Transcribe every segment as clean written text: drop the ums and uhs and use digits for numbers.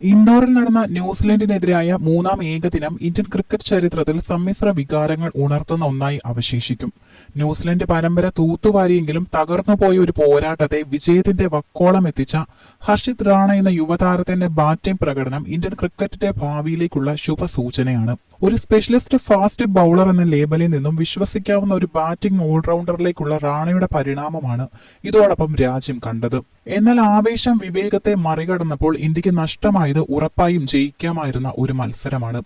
ഇൻഡോറിൽ നടന്ന ന്യൂസിലൻഡിനെതിരായ മൂന്നാം ഏകദിനം ഇന്ത്യൻ ക്രിക്കറ്റ് ചരിത്രത്തിൽ സമ്മിശ്ര വികാരങ്ങൾ ഉണർത്തുന്ന ഒന്നായി അവശേഷിക്കും. ന്യൂസിലൻഡ് പരമ്പര തൂത്തുവാരിയെങ്കിലും തകർന്നുപോയ ഒരു പോരാട്ടത്തെ വിജയത്തിന്റെ വക്കോളം എത്തിച്ച ഹർഷിത് റാണ എന്ന യുവതാരത്തിന്റെ ബാറ്റിംഗ് പ്രകടനം ഇന്ത്യൻ ക്രിക്കറ്റിന്റെ ഭാവിയിലേക്കുള്ള ശുഭസൂചനയാണ്. ഒരു സ്പെഷ്യലിസ്റ്റ് ഫാസ്റ്റ് ബൌളർ എന്ന ലേബലിൽ നിന്നും വിശ്വസിക്കാവുന്ന ഒരു ബാറ്റിംഗ് ഓൾറൗണ്ടറിലേക്കുള്ള റാണയുടെ പരിണാമമാണ് ഇതോടൊപ്പം രാജ്യം കണ്ടത്. എന്നാൽ ആവേശം വിവേകത്തെ മറികടന്നപ്പോൾ ഇന്ത്യക്ക് നഷ്ടമായത് ഉറപ്പായും ജയിക്കാമായിരുന്ന ഒരു മത്സരമാണ്.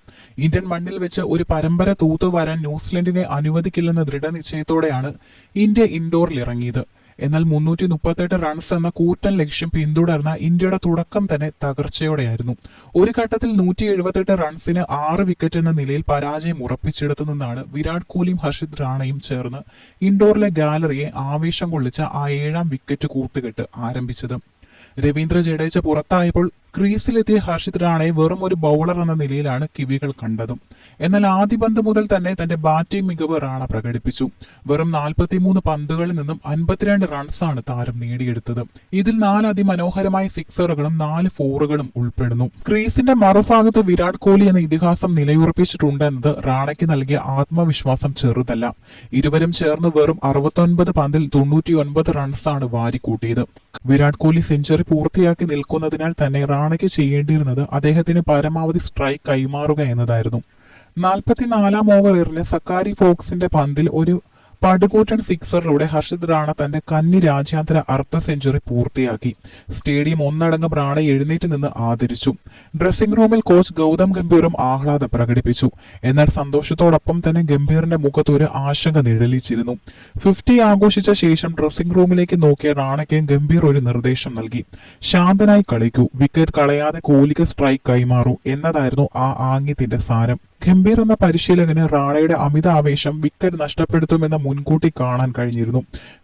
ഇന്ത്യൻ മണ്ണിൽ വെച്ച് ഒരു പരമ്പര തൂത്തുവാരാൻ ന്യൂസിലൻഡിനെ അനുവദിക്കില്ലെന്ന ദൃഢനിശ്ചയത്തോടെയാണ് ഇന്ത്യ ഇൻഡോറിൽ ഇറങ്ങിയത്. എന്നാൽ 338 റൺസ് എന്ന കൂറ്റൻ ലക്ഷ്യം പിന്തുടർന്ന ഇന്ത്യയുടെ തുടക്കം തന്നെ തകർച്ചയോടെയായിരുന്നു. ഒരു ഘട്ടത്തിൽ 178 റൺസിന് 6 വിക്കറ്റ് എന്ന നിലയിൽ പരാജയം ഉറപ്പിച്ചെടുത്തു നിന്നാണ് വിരാട് കോഹ്ലിയും ഹർഷിത് റാണയും ചേർന്ന് ഇൻഡോറിലെ ഗാലറിയെ ആവേശം കൊള്ളിച്ച ആ 7ാം വിക്കറ്റ് കൂട്ടുകെട്ട് ആരംഭിച്ചത്. രവീന്ദ്ര ജഡേജ പുറത്തായപ്പോൾ ക്രീസിലെത്തിയ ഹർഷിത് റാണയെ വെറും ഒരു ബൌളർ എന്ന നിലയിലാണ് കിവികൾ കണ്ടതും. എന്നാൽ ആദ്യ പന്ത് മുതൽ തന്നെ തന്റെ ബാറ്റിംഗ് മികവ് റാണ പ്രകടിപ്പിച്ചു. വെറും 43 പന്തുകളിൽ നിന്നും 52 റൺസാണ് താരം നേടിയെടുത്തത്. ഇതിൽ 4 അതിമനോഹരമായ സിക്സറുകളും 4 ഫോറുകളും ഉൾപ്പെടുന്നു. ക്രീസിന്റെ മറുഭാഗത്ത് വിരാട് കോഹ്ലി എന്ന ഇതിഹാസം നിലയുറപ്പിച്ചിട്ടുണ്ടെന്നത് റാണയ്ക്ക് നൽകിയ ആത്മവിശ്വാസം ചെറുതല്ല. ഇരുവരും ചേർന്ന് വെറും 69 പന്തിൽ 99 റൺസാണ് വാരിക്കൂട്ടിയത്. വിരാട് കോഹ്ലി സെഞ്ചുറി പൂർത്തിയാക്കി നിൽക്കുന്നതിനാൽ തന്നെ റാണയ്ക്ക് ചെയ്യേണ്ടിയിരുന്നത് അദ്ദേഹത്തിന് പരമാവധി സ്ട്രൈക്ക് കൈമാറുക എന്നതായിരുന്നു. 44ാം ഓവർ എറിഞ്ഞ സക്കാരി ഫോക്സിന്റെ പന്തിൽ ഒരു പടുകൂറ്റൻ സിക്സറിലൂടെ ഹർഷിത് റാണ തന്റെ കന്നി രാജ്യാന്തര അർദ്ധ സെഞ്ചുറി പൂർത്തിയാക്കി. സ്റ്റേഡിയം ഒന്നടങ്കം റാണ എഴുന്നേറ്റ് നിന്ന് ആദരിച്ചു. ഡ്രസ്സിംഗ് റൂമിൽ കോച്ച് ഗൗതം ഗംഭീറും ആഹ്ലാദം പ്രകടിപ്പിച്ചു. എന്നാൽ സന്തോഷത്തോടൊപ്പം തന്നെ ഗംഭീറിന്റെ മുഖത്ത് ഒരു ആശങ്ക നിഴലിച്ചിരുന്നു. 50 ആഘോഷിച്ച ശേഷം ഡ്രസ്സിംഗ് റൂമിലേക്ക് നോക്കിയ റാണയ്ക്ക് ഗംഭീർ ഒരു നിർദ്ദേശം നൽകി. ശാന്തനായി കളിക്കൂ, വിക്കറ്റ് കളയാതെ കോഹ്ലിക്ക് സ്ട്രൈക്ക് കൈമാറൂ എന്നതായിരുന്നു ആ ആംഗ്യത്തിന്റെ സാരം. ഗംഭീർ എന്ന പരിശീലകന് റാണയുടെ അമിത ആവേശം വിക്കറ്റ് നഷ്ടപ്പെടുത്തുമെന്ന് മുൻകൂട്ടി കാണാൻ കഴിഞ്ഞിരുന്നു.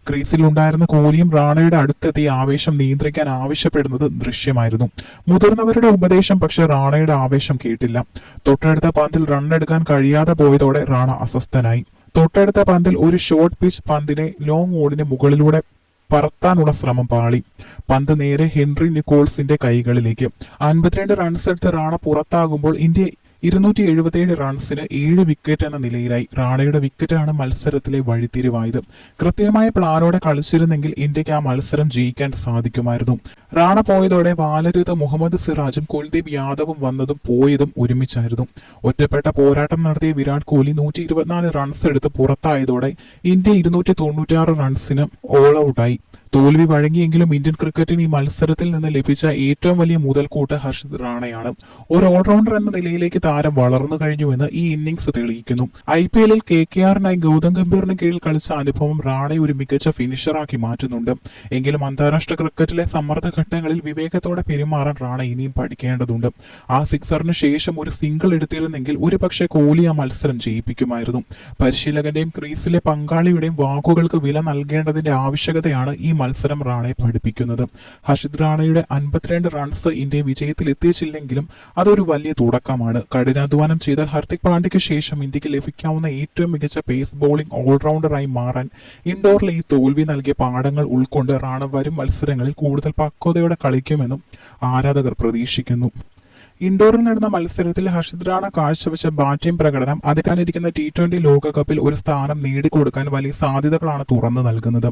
ക്രീസിലുണ്ടായിരുന്ന കോഹ്ലിയും റാണയുടെ അടുത്തെത്തി ആവേശം നിയന്ത്രിക്കാൻ ആവശ്യപ്പെടുന്നത് ദൃശ്യമായിരുന്നു. മുതിർന്നവരുടെ ഉപദേശം പക്ഷെ റാണയുടെ ആവേശം കേട്ടില്ല. തൊട്ടടുത്ത പന്തിൽ റണ്ണെടുക്കാൻ കഴിയാതെ പോയതോടെ റാണ അസ്വസ്ഥനായി. തൊട്ടടുത്ത പന്തിൽ ഒരു ഷോർട്ട് പിച്ച് പന്തിനെ ലോങ് ഓടിന് മുകളിലൂടെ പറത്താനുള്ള ശ്രമം പാളി. പന്ത് നേരെ ഹെൻറി നിക്കോൾസിന്റെ കൈകളിലേക്ക്. 52 റൺസ് എടുത്ത് റാണ പുറത്താകുമ്പോൾ ഇന്ത്യ 277 റൺസിന് 7 വിക്കറ്റ് എന്ന നിലയിലായി. റാണയുടെ വിക്കറ്റാണ് മത്സരത്തിലെ വഴിത്തിരിവായത്. കൃത്യമായ പ്ലാനോടെ കളിച്ചിരുന്നെങ്കിൽ ഇന്ത്യക്ക് ആ മത്സരം ജയിക്കാൻ സാധിക്കുമായിരുന്നു. റാണ പോയതോടെ വാലരുത് മുഹമ്മദ് സിറാജും കുൽദീപ് യാദവും വന്നതും പോയതും ഒരുമിച്ചായിരുന്നു. ഒറ്റപ്പെട്ട പോരാട്ടം നടത്തിയ വിരാട് കോഹ്ലി 124 റൺസ് എടുത്ത് പുറത്തായതോടെ ഇന്ത്യ 296 റൺസിന് ഓൾ ഔട്ടായി. തോൽവി വഴങ്ങിയെങ്കിലും ഇന്ത്യൻ ക്രിക്കറ്റിന് ഈ മത്സരത്തിൽ നിന്ന് ലഭിച്ച ഏറ്റവും വലിയ മുതൽക്കൂട്ട് ഹർഷിത് റാണയാണ്. ഒരു ഓൾറൗണ്ടർ എന്ന നിലയിലേക്ക് താരം വളർന്നു കഴിഞ്ഞുവെന്ന് ഈ ഇന്നിംഗ്സ് തെളിയിക്കുന്നു. IPL-ൽ KKR-നായി ഗൗതം ഗംഭീറിന് കീഴിൽ കളിച്ച അനുഭവം റാണയെ ഒരു മികച്ച ഫിനിഷറാക്കി മാറ്റുന്നുണ്ട്. എങ്കിലും അന്താരാഷ്ട്ര ക്രിക്കറ്റിലെ സമ്മർദ്ദ ഘട്ടങ്ങളിൽ വിവേകത്തോടെ പെരുമാറാൻ റാണ ഇനിയും പഠിക്കേണ്ടതുണ്ട്. ആ സിക്സറിന് ശേഷം ഒരു സിംഗിൾ എടുത്തിരുന്നെങ്കിൽ ഒരുപക്ഷെ കോഹ്ലി ആ മത്സരം ജയിപ്പിക്കുമായിരുന്നു. പരിശീലകന്റെയും ക്രീസിലെ പങ്കാളിയുടെയും വാക്കുകൾക്ക് വില നൽകേണ്ടതിന്റെ ആവശ്യകതയാണ് ഈ മത്സരം റാണയെ പഠിപ്പിക്കുന്നത്. ഹർഷിത് റാണയുടെ 52 റൺസ് ഇന്ത്യയെ വിജയത്തിൽ എത്തിച്ചില്ലെങ്കിലും അതൊരു വലിയ തുടക്കമാണ്. കഠിനാധ്വാനം ചെയ്ത ഹാർദിക് പാണ്ഡ്യയ്ക്ക് ശേഷം ഇന്ത്യക്ക് ലഭിക്കാവുന്ന ഏറ്റവും മികച്ച പേസ് ബൌളിംഗ് ഓൾറൗണ്ടറായി മാറാൻ ഇൻഡോറിലെ ഈ തോൽവി നൽകിയ പാഠങ്ങൾ ഉൾക്കൊണ്ട് റാണ വരും മത്സരങ്ങളിൽ കൂടുതൽ പക്വതയോടെ കളിക്കുമെന്നും ആരാധകർ പ്രതീക്ഷിക്കുന്നു. ഇൻഡോറിൽ നടന്ന മത്സരത്തിൽ ഹർഷിത് റാണ കാഴ്ചവെച്ച ബാറ്റിംഗ് പ്രകടനം അതിക്കാനിരിക്കുന്ന T20 ലോകകപ്പിൽ ഒരു സ്ഥാനം നേടിക്കൊടുക്കാൻ വലിയ സാധ്യതകളാണ് തുറന്നു നൽകുന്നത്.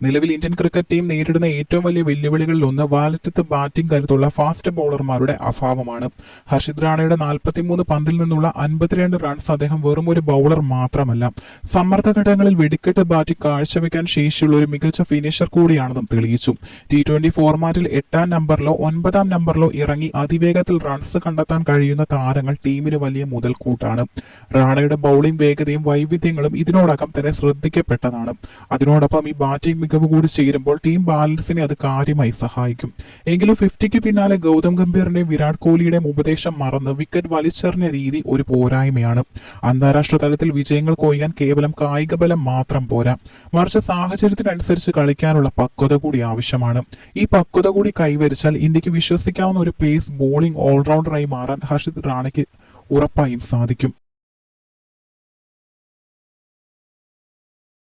നിലവിൽ ഇന്ത്യൻ ക്രിക്കറ്റ് ടീം നേരിടുന്ന ഏറ്റവും വലിയ വെല്ലുവിളികളിൽ ഒന്ന് വാലറ്റത്ത് ബാറ്റിംഗ് കരുത്തുള്ള ഫാസ്റ്റ് ബൌളർമാരുടെ അഭാവമാണ്. ഹർഷിത് റാണയുടെ 43 പന്തിൽ നിന്നുള്ള 52 റൺസ് അദ്ദേഹം വെറും ഒരു ബൌളർ മാത്രമല്ല, സമ്മർദ്ദഘട്ടങ്ങളിൽ വെടിക്കെട്ട് ബാറ്റിംഗ് കാഴ്ചവെക്കാൻ ശേഷിയുള്ള ഒരു മികച്ച ഫിനിഷർ കൂടിയാണെന്നും തെളിയിച്ചു. T20 ഫോർമാറ്റിൽ 8ാം നമ്പറിലോ 9ാം നമ്പറിലോ ഇറങ്ങി അതിവേഗത്തിൽ റൺസ് കണ്ടെത്താൻ കഴിയുന്ന താരങ്ങൾ ടീമിന് വലിയ മുതൽക്കൂട്ടാണ്. റാണയുടെ ബൌളിംഗ് വേഗതയും വൈവിധ്യങ്ങളും ഇതിനോടകം തന്നെ ശ്രദ്ധിക്കപ്പെട്ടതാണ്. അതിനോടൊപ്പം ഈ ബാറ്റിംഗ് മികവ് കൂടി ചേരുമ്പോൾ ടീം ബാലൻസിനെ അത് കാര്യമായി സഹായിക്കും. എങ്കിലും 50ക്ക് പിന്നാലെ ഗൗതം ഗംഭീറിന്റെയും വിരാട് കോഹ്ലിയുടെയും ഉപദേശം മറന്ന് വിക്കറ്റ് വലിച്ചെറിഞ്ഞ രീതി ഒരു പോരായ്മയാണ്. അന്താരാഷ്ട്ര തലത്തിൽ വിജയങ്ങൾ കൊയ്യാൻ കേവലം കായിക ബലം മാത്രം പോരാ, മറിച്ച് സാഹചര്യത്തിനനുസരിച്ച് കളിക്കാനുള്ള പക്വത കൂടി ആവശ്യമാണ്. ഈ പക്വത കൂടി കൈവരിച്ചാൽ ഇന്ത്യക്ക് വിശ്വസിക്കാവുന്ന ഒരു പേസ് ബോളിംഗ് ഓൾറൗണ്ടറായി മാറാൻ ഹർഷിത് റാണയ്ക്ക് ഉറപ്പായും സാധിക്കും.